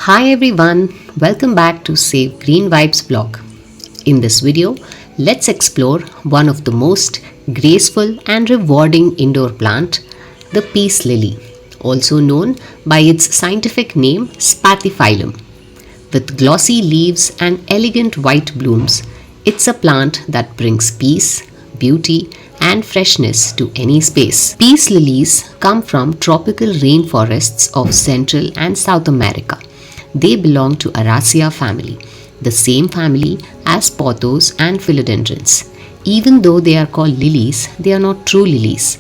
Hi everyone, welcome back to Save Green Vibes vlog. In this video, let's explore one of the most graceful and rewarding indoor plant, the peace lily, also known by its scientific name Spathiphyllum. With glossy leaves and elegant white blooms, it's a plant that brings peace, beauty, and freshness to any space. Peace lilies come from tropical rainforests of Central and South America. They belong to Araceae family, the same family as pothos and philodendrons. Even though they are called lilies, they are not true lilies.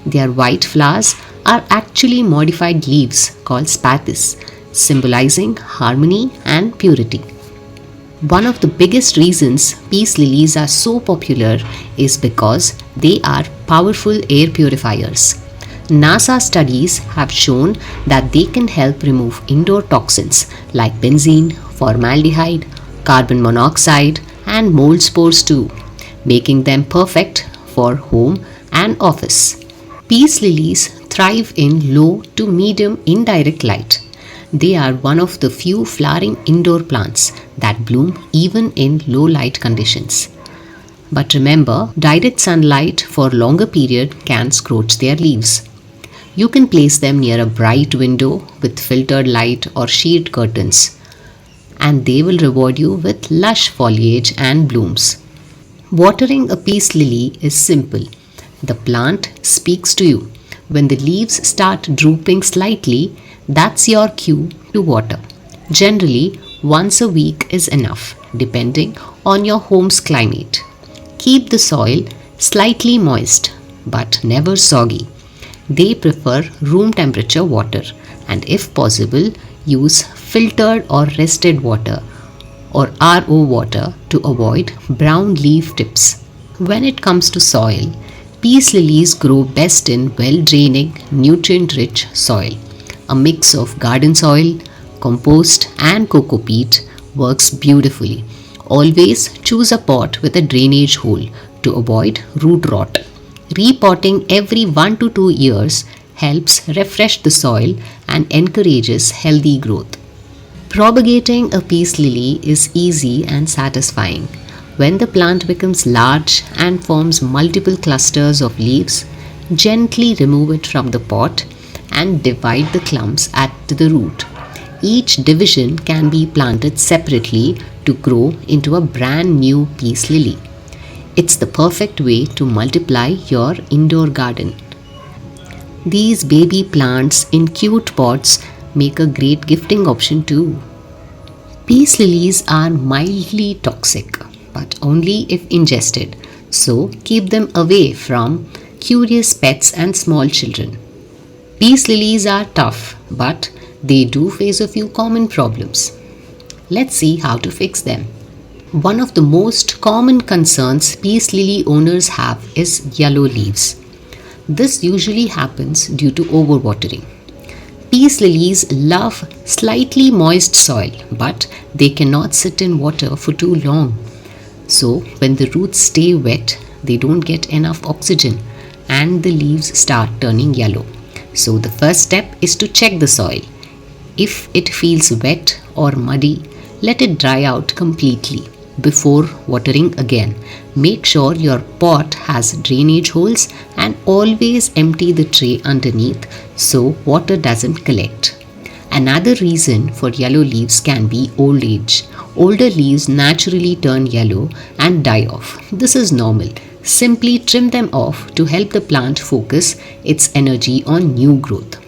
Their white flowers are actually modified leaves called spathis, symbolizing harmony and purity. One of the biggest reasons peace lilies are so popular is because they are powerful air purifiers. NASA studies have shown that they can help remove indoor toxins like benzene, formaldehyde, carbon monoxide, and mold spores too, making them perfect for home and office. Peace lilies thrive in low to medium indirect light. They are one of the few flowering indoor plants that bloom even in low light conditions. But remember, direct sunlight for longer period can scorch their leaves. You can place them near a bright window with filtered light or shade curtains, and they will reward you with lush foliage and blooms. Watering a peace lily is simple. The plant speaks to you. When the leaves start drooping slightly, that's your cue to water. Generally, once a week is enough, depending on your home's climate. Keep the soil slightly moist, but never soggy. They prefer room temperature water, and if possible, use filtered or rested water or RO water to avoid brown leaf tips. When it comes to soil, peace lilies grow best in well-draining, nutrient-rich soil. A mix of garden soil, compost, and coco peat works beautifully. Always choose a pot with a drainage hole to avoid root rot. Repotting every 1 to 2 years helps refresh the soil and encourages healthy growth. Propagating a peace lily is easy and satisfying. When the plant becomes large and forms multiple clusters of leaves, gently remove it from the pot and divide the clumps at the root. Each division can be planted separately to grow into a brand new peace lily. It's the perfect way to multiply your indoor garden. These baby plants in cute pots make a great gifting option too. Peace lilies are mildly toxic, but only if ingested, so keep them away from curious pets and small children. Peace lilies are tough, but they do face a few common problems. Let's see how to fix them. One of the most common concerns peace lily owners have is yellow leaves. This usually happens due to overwatering. Peace lilies love slightly moist soil, but they cannot sit in water for too long. So, when the roots stay wet, they don't get enough oxygen and the leaves start turning yellow. So, the first step is to check the soil. If it feels wet or muddy, let it dry out completely before watering again. Make sure your pot has drainage holes and always empty the tray underneath so water doesn't collect. Another reason for yellow leaves can be old age. Older leaves naturally turn yellow and die off. This is normal. Simply trim them off to help the plant focus its energy on new growth.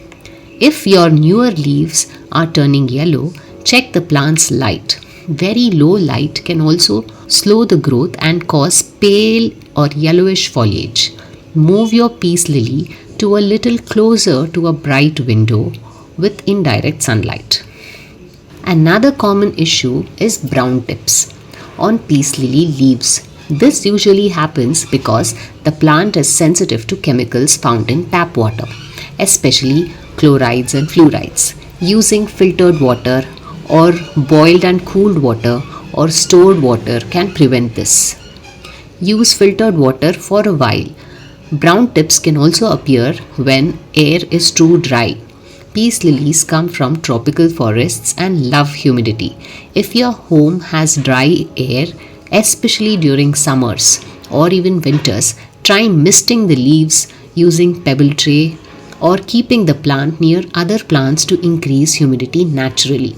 If your newer leaves are turning yellow, check the plant's light. Very low light can also slow the growth and cause pale or yellowish foliage. Move your peace lily to a little closer to a bright window with indirect sunlight. Another common issue is brown tips on peace lily leaves. This usually happens because the plant is sensitive to chemicals found in tap water, especially chlorides and fluorides. Using filtered water or boiled and cooled water or stored water can prevent this. Use filtered water for a while. Brown tips can also appear when air is too dry. Peace lilies come from tropical forests and love humidity. If your home has dry air, especially during summers or even winters, try misting the leaves using pebble tray or keeping the plant near other plants to increase humidity naturally.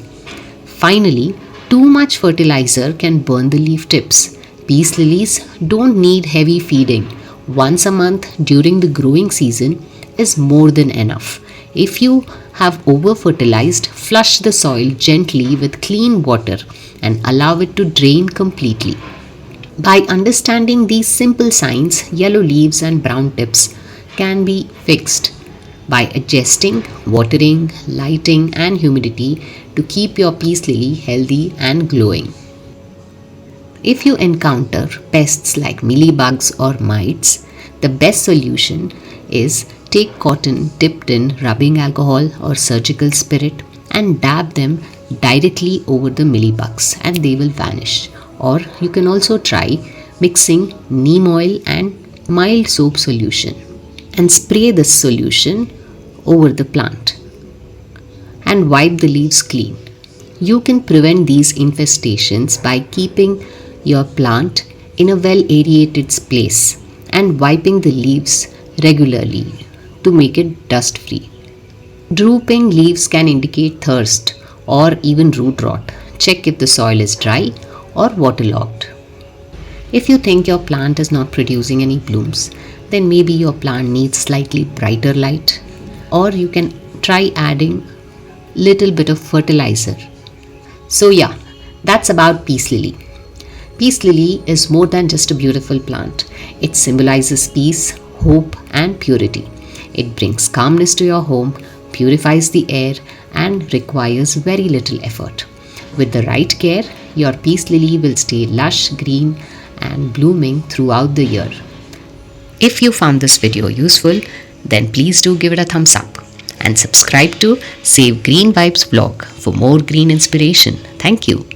Finally, too much fertilizer can burn the leaf tips. Peace lilies don't need heavy feeding. Once a month during the growing season is more than enough. If you have over fertilized, flush the soil gently with clean water and allow it to drain completely. By understanding these simple signs, yellow leaves and brown tips can be fixed by adjusting watering, lighting, and humidity to keep your peace lily healthy and glowing. If you encounter pests like mealybugs or mites, the best solution is take cotton dipped in rubbing alcohol or surgical spirit and dab them directly over the mealybugs and they will vanish. Or you can also try mixing neem oil and mild soap solution and spray this solution over the plant and wipe the leaves clean. You can prevent these infestations by keeping your plant in a well aerated place and wiping the leaves regularly to make it dust free. Drooping leaves can indicate thirst or even root rot. Check if the soil is dry or waterlogged. If you think your plant is not producing any blooms, then maybe your plant needs slightly brighter light, or you can try adding little bit of fertilizer. So yeah, that's about peace lily. Peace lily is more than just a beautiful plant. It symbolizes peace, hope, and purity. It brings calmness to your home, purifies the air, and requires very little effort. With the right care, your peace lily will stay lush, green, and blooming throughout the year. If you found this video useful, then please do give it a thumbs up and subscribe to Save Green Vibes blog for more green inspiration. Thank you.